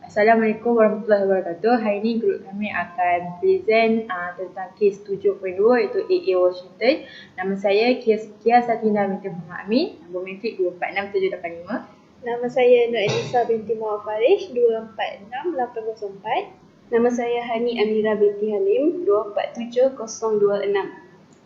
Assalamualaikum warahmatullahi wabarakatuh. Hari ini grup kami akan present tentang kes 7.2 iaitu AA Washington. Nama saya Kiasatina Binti Muhd Amin, nombor metrik 246785. Nama saya Eleesa Binti Faresh 246804. Nama saya Hani Amira binti Halim 247026.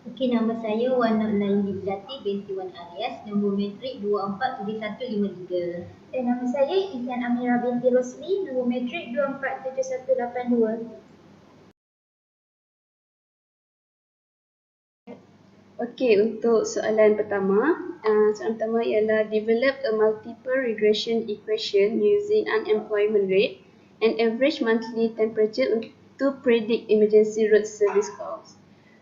Okey, nama saya Nurlaili Ezzatie binti Alias, nombor metrik 247153. Dan nama saya Izaan Amira binti Rosli, nombor metrik 247182. Okey, untuk soalan pertama, ialah develop a multiple regression equation using unemployment rate and average monthly temperature to predict emergency road service calls.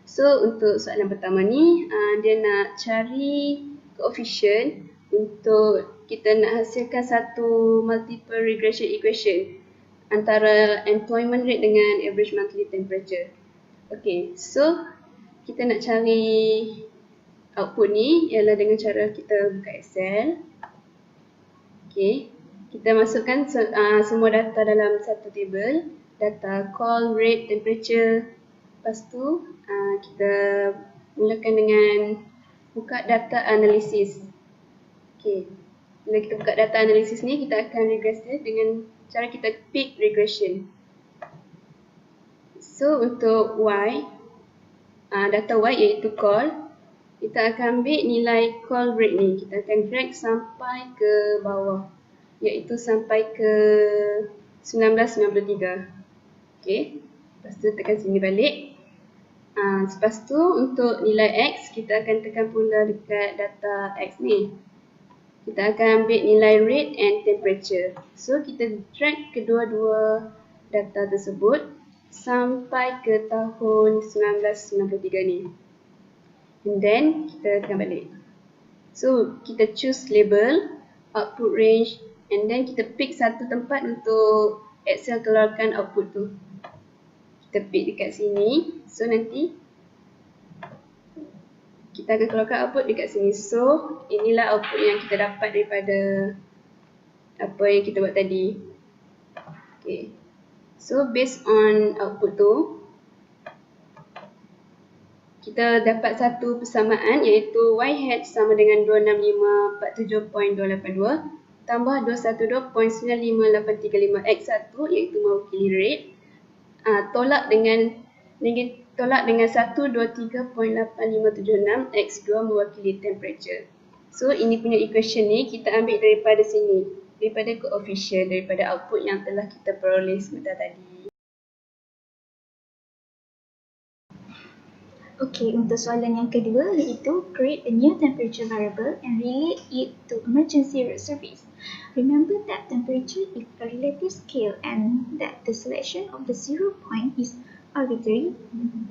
So untuk soalan pertama ni, dia nak cari coefficient untuk kita nak hasilkan satu multiple regression equation antara employment rate dengan average monthly temperature. Okay, so kita nak cari output ni ialah dengan cara kita buka Excel. Okay, kita masukkan semua data dalam satu table, data call, rate, temperature. Lepas tu kita mulakan dengan buka data analysis. Okay, bila kita buka data analysis ni, kita akan regress dia dengan cara kita pick regression. So untuk Y, data Y iaitu call, kita akan ambil nilai call rate ni, kita akan drag sampai ke bawah, iaitu sampai ke 1993. Okay, lepas tu tekan sini balik. Lepas tu untuk nilai X, kita akan tekan pula dekat data X ni. Kita akan ambil nilai rate and temperature. So kita drag kedua-dua data tersebut sampai ke tahun 1993 ni. And then kita tekan balik. So kita choose label, output range, and then kita pick satu tempat untuk Excel keluarkan output tu. Kita pick dekat sini. So nanti kita akan keluarkan output dekat sini. So inilah output yang kita dapat daripada apa yang kita buat tadi. Okay, so based on output tu, kita dapat satu persamaan iaitu Y hat sama dengan 26547.282 tambah 212.95835 X1 iaitu mewakili rate, tolak dengan 123.8576 X2 mewakili temperature. So ini punya equation ni kita ambil daripada sini, daripada coefficient, daripada output yang telah kita peroleh sebentar tadi. Okey, untuk soalan yang kedua iaitu create a new temperature variable and relate it to emergency road service. Remember that temperature is a relative scale and that the selection of the 0 point is arbitrary.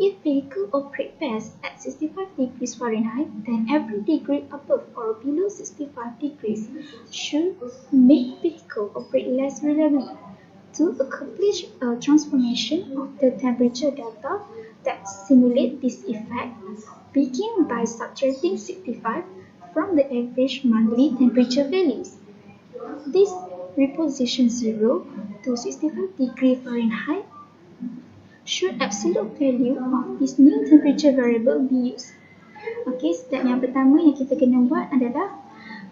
If vehicle operate best at 65 degrees Fahrenheit, then every degree above or below 65 degrees should make vehicle operate less reliably. To accomplish a transformation of the temperature data that simulate this effect, begin by subtracting 65 from the average monthly temperature values. This reposition 0 to 65 degree Fahrenheit should absolute value of this new temperature variable be used. Okay, step yang pertama yang kita kena buat adalah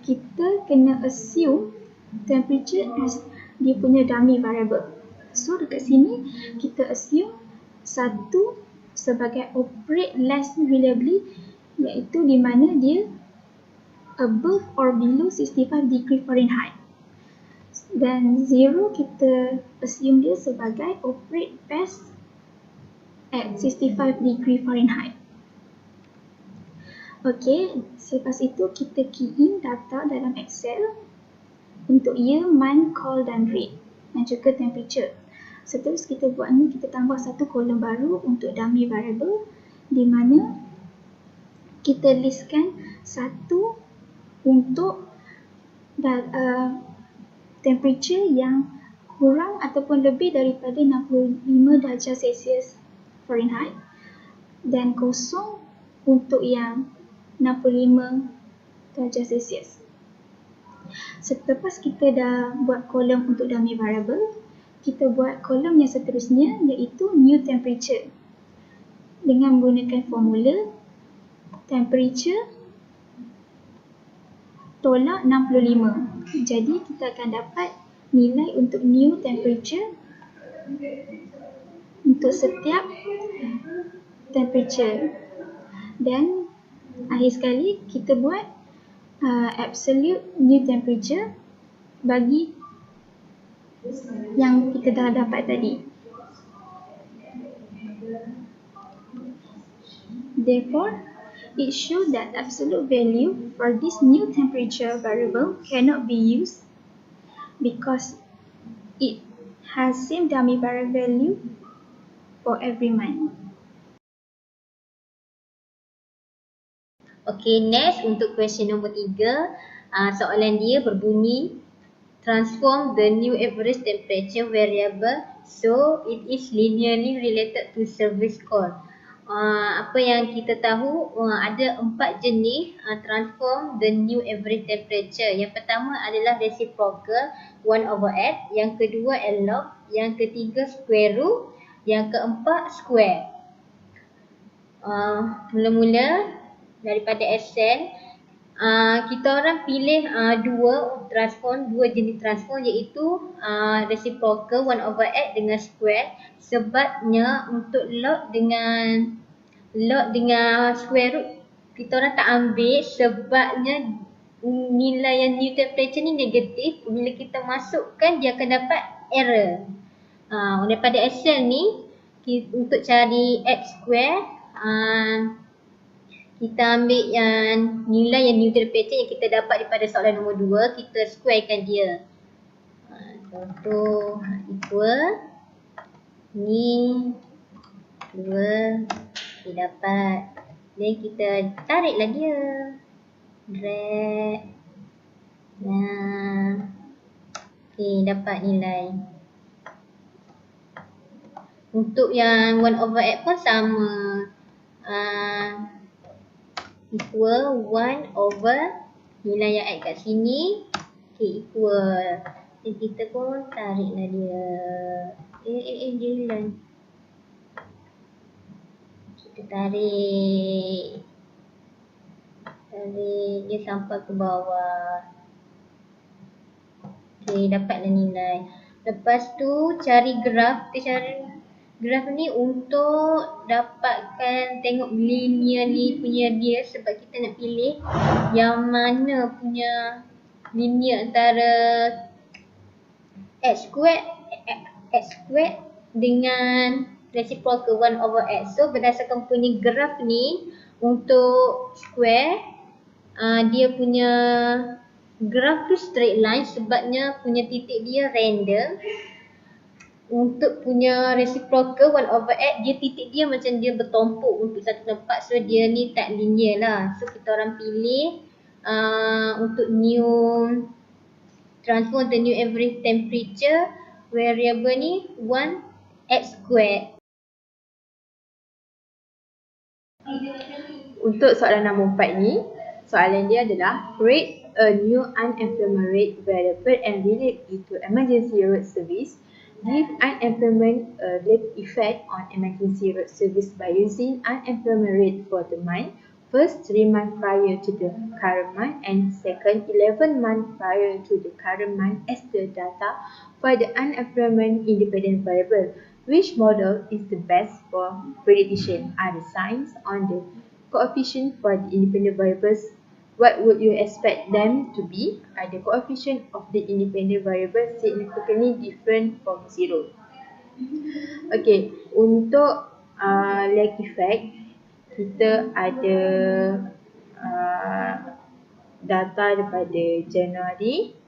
kita kena assume temperature as dia punya dummy variable. So dekat sini kita assume satu sebagai operate less reliably, iaitu di mana dia above or below 65 degree Fahrenheit. Dan 0 kita assume dia sebagai operate best at 65 degree Fahrenheit. Okay, selepas itu kita key in data dalam Excel untuk year, month, call dan rate dan juga temperature. Seterus kita buat ni, kita tambah satu kolom baru untuk dummy variable di mana kita listkan satu untuk temperature yang kurang ataupun lebih daripada 65 darjah Celsius Fahrenheit dan kosong untuk yang 65 darjah Celsius. Selepas kita dah buat kolom untuk dummy variable, kita buat kolom yang seterusnya iaitu new temperature. Dengan menggunakan formula temperature tolak 65. Jadi kita akan dapat nilai untuk new temperature untuk setiap temperature. Dan akhir sekali kita buat absolute new temperature bagi yang kita dah dapat tadi. Therefore, it shows that absolute value for this new temperature variable cannot be used because it has same dummy variable value for every month. Okay, next untuk question nombor 3. Soalan dia berbunyi, transform the new average temperature variable so it is linearly related to service call. Apa yang kita tahu, ada 4 jenis transform the new average temperature. Yang pertama adalah reciprocal 1/8, yang kedua log, yang ketiga square root, yang keempat square. Mula-mula daripada Excel, kita orang pilih dua jenis transform, iaitu reciprocal 1/8 dengan square. Sebabnya untuk log dengan square root kita orang tak ambil, sebabnya nilai yang new temperature ni negatif. Bila kita masukkan dia akan dapat error. Daripada Excel ni untuk cari x square, kita ambil yang nilai yang new temperature yang kita dapat daripada soalan nombor 2, kita squarekan dia. Contoh equal ni 2, kita dapat. Dan kita tariklah dia, drag. Okay, dapat nilai. Untuk yang 1/8 pun sama, equal 1/, nilai yang X kat sini, okay, equal. Dan kita pun tariklah dia. Jalan. Kita tarik dia sampai ke bawah. Okay, dapatlah nilai. Lepas tu cari graf. Kita cari graf ni untuk dapatkan, tengok linear ni punya dia, sebab kita nak pilih yang mana punya linear antara x squared dengan reciprocal 1/8. So berdasarkan punya graf ni untuk square, dia punya graf tu straight line sebabnya punya titik dia random. Untuk punya reciprocal 1/8, dia titik dia macam dia bertumpuk untuk satu tempat, so dia ni tak linear lah. So kita orang pilih untuk new transform the new average temperature variable ni 1x squared. Untuk soalan nombor 4 ni, soalan dia adalah create a new unemployment rate variable and relate it to emergency road service. Give unemployment a lag effect on emergency road service by using unemployment rate for the month, first 3 months prior to the current month and second 11 months prior to the current month as the data for the unemployment independent variable. Which model is the best for prediction? Are the signs on the coefficient for the independent variables? What would you expect them to be? Are the coefficient of the independent variable significantly different from 0? Okay, untuk lag effect, kita ada data daripada Januari,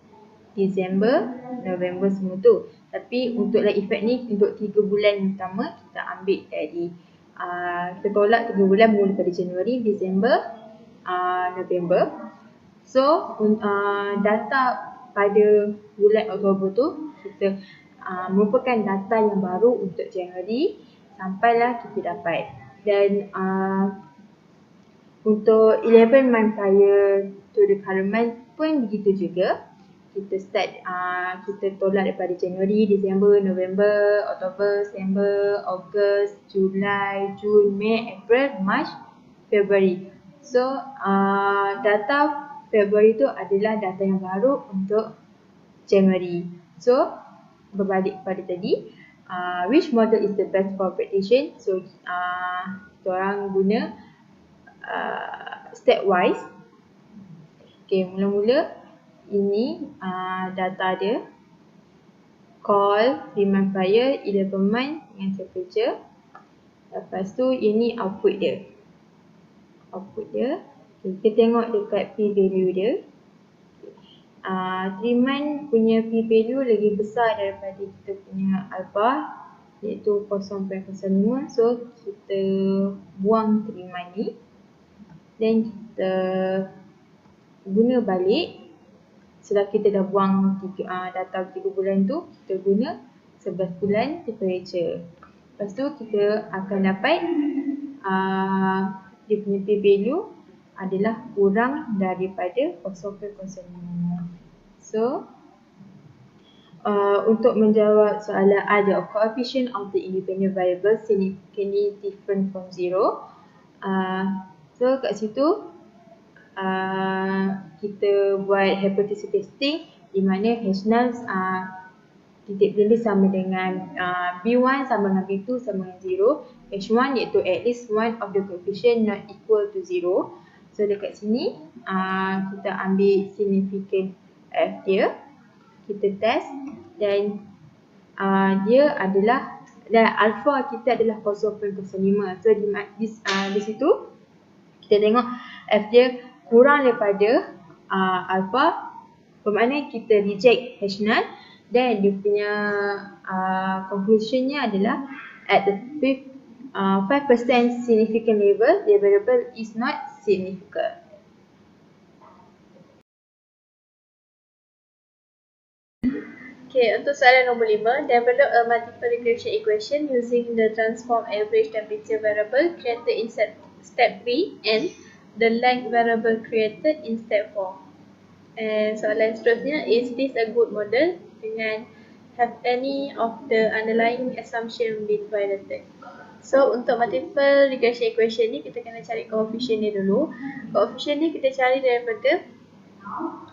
Disember, November semua tu. Tapi untuk lag effect ni untuk 3 bulan pertama kita ambil dari kita tolak 3 bulan mula pada Januari, Disember, November. So data pada bulan Oktober tu kita merupakan data yang baru untuk Januari sampailah kita dapat. Dan untuk 11 month prior to the current month pun begitu juga. kita start, kita tolak daripada Januari, Disember, November, Oktober, September, Ogos, Julai, Jun, Mei, April, March, February. So data February tu adalah data yang baru untuk January. So berbalik pada tadi, which model is the best for prediction? So kita orang guna stepwise. Okay, mula-mula ini data dia, call, demand fire, 11 month dengan temperature. Lepas tu ini output dia. Okay, kita tengok dekat P value dia. 3 month punya P value lagi besar daripada kita punya alpha, iaitu 0.05. So kita buang 3 month ni, then kita guna balik. Setelah kita dah buang data 3 bulan tu, kita guna 11 bulan temperature. Lepas tu kita akan dapat dia punya P value adalah kurang daripada 0.05. So untuk menjawab soalan, are the coefficient of the independent variable significantly different from 0? So kat situ kita buat hypothesis testing, di mana H0 titik berlindung sama dengan B1 sama dengan B2 sama dengan 0. H1 iaitu at least one of the coefficient not equal to 0. So dekat sini kita ambil significant F dia, kita test, dan dia adalah, dan alpha kita adalah 0.05. So di situ kita tengok F dia kurang daripada alpha, bermakna kita reject H0, dan dia punya conclusionnya adalah at the 5% significant level, the variable is not significant. Okay, untuk soalan nombor 5, develop a multiple regression equation using the transform average temperature variable created in step 3 and the length variable created in step 4. And soalan seterusnya, is this a good model dengan have any of the underlying assumption been violated? So untuk multiple regression equation ni, kita kena cari coefficient dia dulu. Coefficient ni kita cari daripada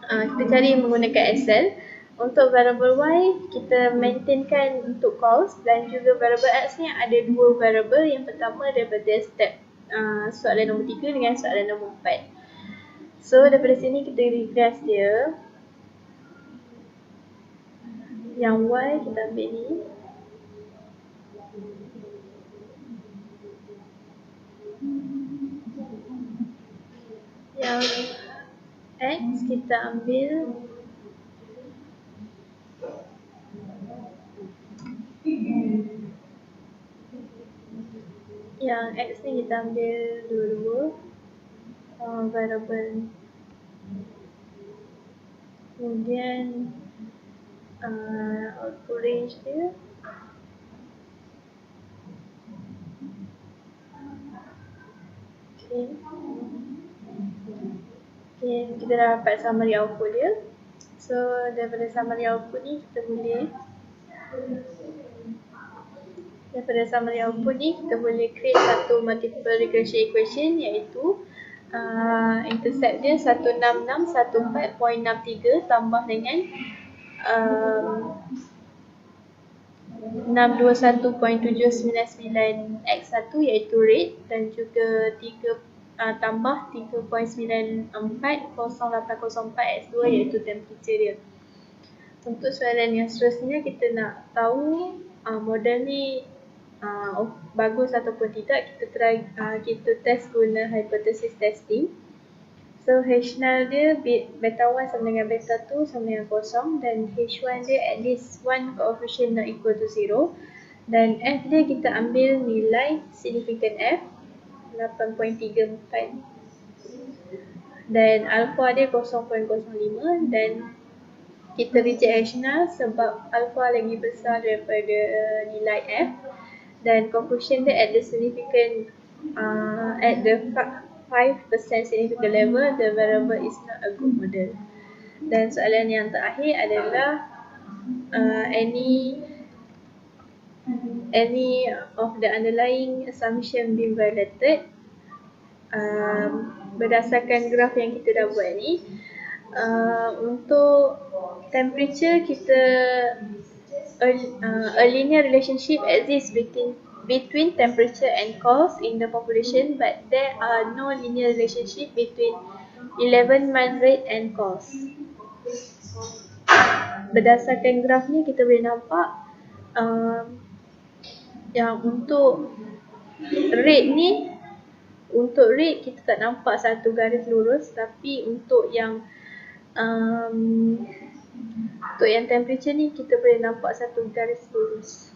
kita cari menggunakan Excel. Untuk variable Y, kita maintainkan untuk cost, dan juga variable X ni ada dua variable. Yang pertama daripada step soalan nombor 3 dengan soalan nombor 4. So daripada sini kita regress dia. Yang Y kita ambil ni. Yang X kita ambil yang X ni kita ambil dua-dua variable. Kemudian output range dia okay, kita dah dapat summary output dia. So daripada summary output ni kita boleh create satu multiple regression equation, iaitu intercept dia 166.14.63 tambah dengan 621.799x1 iaitu rate, dan juga tambah 3.940804x2 iaitu temperature dia. Untuk soalan yang seterusnya, kita nak tahu model ni bagus ataupun tidak. Kita test guna hypothesis testing. So H0 dia beta 1 sama dengan beta 2 sama dengan kosong, dan H1 dia at least one coefficient not equal to 0, dan F dia kita ambil nilai significant F 8.34, dan alpha dia 0.05, dan kita reject H0 sebab alpha lagi besar daripada nilai F, dan conclusion dia at the significant at the 5% significant level, the variable is not a good model. Dan soalan yang terakhir adalah any of the underlying assumption being violated. Berdasarkan graf yang kita dah buat ni, untuk temperature kita a linear relationship exists between temperature and cost in the population, but there are no linear relationship between 11-month rate and cost. Berdasarkan graf ni kita boleh nampak yang untuk rate kita tak nampak satu garis lurus, tapi untuk yang temperature ni kita boleh nampak satu garis lurus.